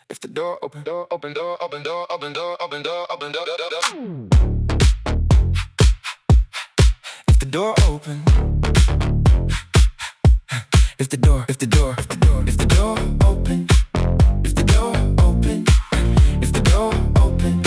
If the door open, door open, door open, door open, door open, door open, door, door, door, door. If the door open, if the door, if the door, if the door, if the door open, if the door open, if the door open.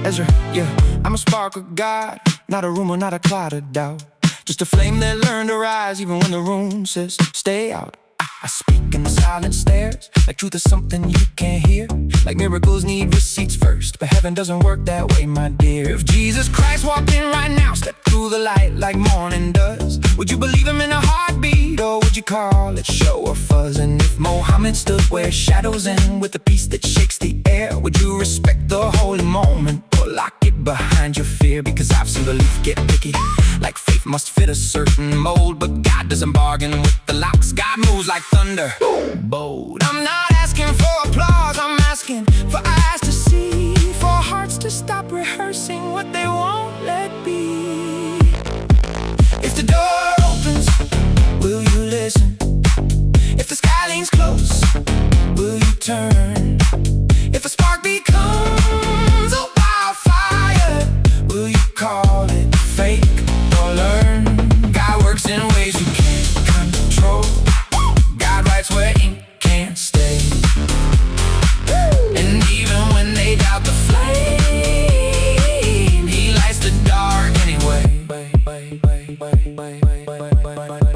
Ezra, yeah, I'm a spark of God, not a rumor, not a cloud of doubt. Just a flame that learned to rise even when the room says stay out. I speak in the silent stares, like truth is something you can't hear. Like miracles need receipts first, but heaven doesn't work that way, my dear. If Jesus Christ walked in right now, stepped through the light like morning does, would you believe him in a heartbeat, or would you call it show or fuzz? And if Mohammed stood where shadows end with a peace that shakes the air, would you respect the holy moment, or lock it behind your fear? Because I've seen belief get picky, like faith must fit a certain mold, but God doesn't bargain with the locks. God moves like thunder, bold. I'm not asking for applause, I'm asking for eyes to see, for hearts to stop rehearsing what they won't let be. If the door opens, will you listen? If the sky leans close, will you turn? If a spark becomes a wildfire, will you call it fake or learn? God works in ways you can't control. God writes where ink can't stay. And even when they doubt the flame, he lights the dark anyway.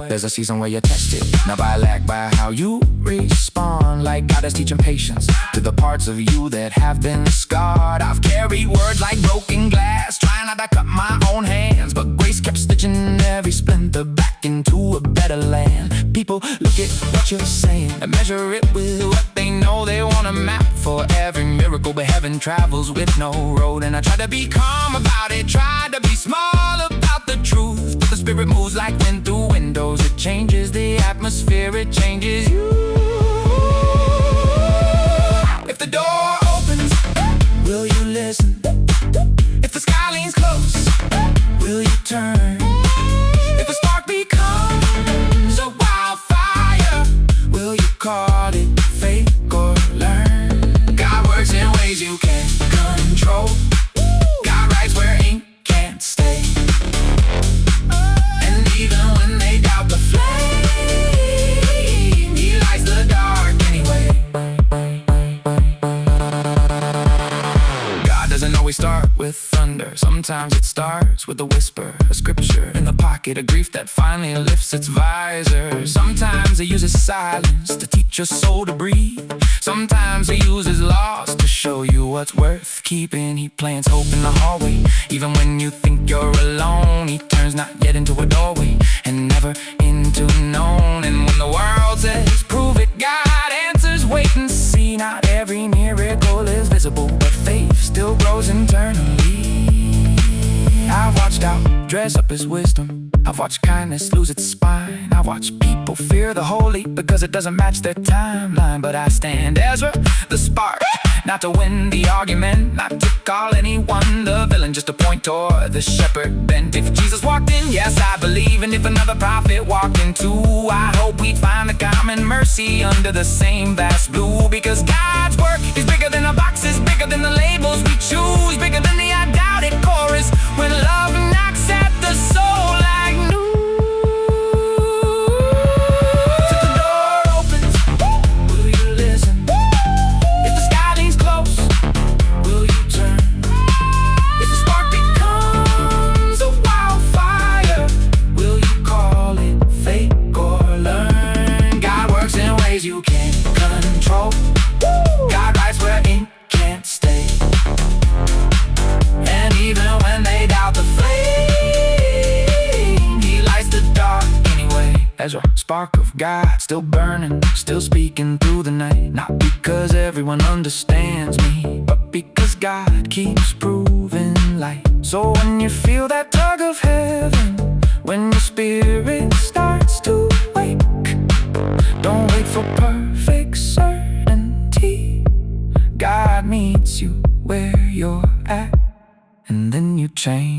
There's a season where you're tested, not by lack, by how you respond. Like God is teaching patience to the parts of you that have been scarred. I've carried words like broken glass, trying not to cut my own hands, but grace kept stitching every splinter back into a better land. People look at what you're saying and measure it with what they know they want a map for every miracle, but heaven travels with no road. And I try to be calm about it, try to be small about the truth, but the spirit moves like wind through windows. It changes the atmosphere, it changes you. If the door opens, will you listen? If the sky leans close, will you turn? If a spark becomes a wildfire, will you call it fake or learn? God works in ways you can't control. God writes where ink can't stay. And even when they doubt the flame, he lights the dark anyway. God doesn't always start with thunder. Sometimes it starts with a whisper, a scripture in the pocket, a grief that finally lifts its visor. Sometimes he uses silence to teach your soul to breathe. Sometimes he uses loss to show you what's worth keeping. He plants hope in the hallway, even when you think you're alone. He turns not yet into a doorway, and never into known. And when the world says prove it, God answers wait and see. Not every miracle is visible, but faith still grows internally. I've watched doubt dress up as wisdom. I've watched kindness lose its spine. I've watched people fear the holy because it doesn't match their timeline. But I stand Ezra, the spark, not to win the argument, not to call anyone the villain, just to point toward the shepherd bent. If Jesus walked in, yes, I believe. And if another prophet walked in too, I hope we'd find the common mercy under the same vast blue. Because God's work is bigger than the boxes, bigger than the labels we choose, bigger than the I doubt it chorus when love knocks at the soul like news. If the door opens, will you listen? If the sky leans close, will you turn? If the spark becomes a wildfire, will you call it fake or learn? God works in ways you can't control. God writes where ink can't stay. And even when they doubt the flame, he lights the dark anyway. Ezra, spark of God, still burning, still speaking through the night. Not because everyone understands me, but because God keeps proving light. So when you feel that tug of heaven, when your spirit starts to wake, don't wait for perfect certainty. God meets you where you're at, and then you change.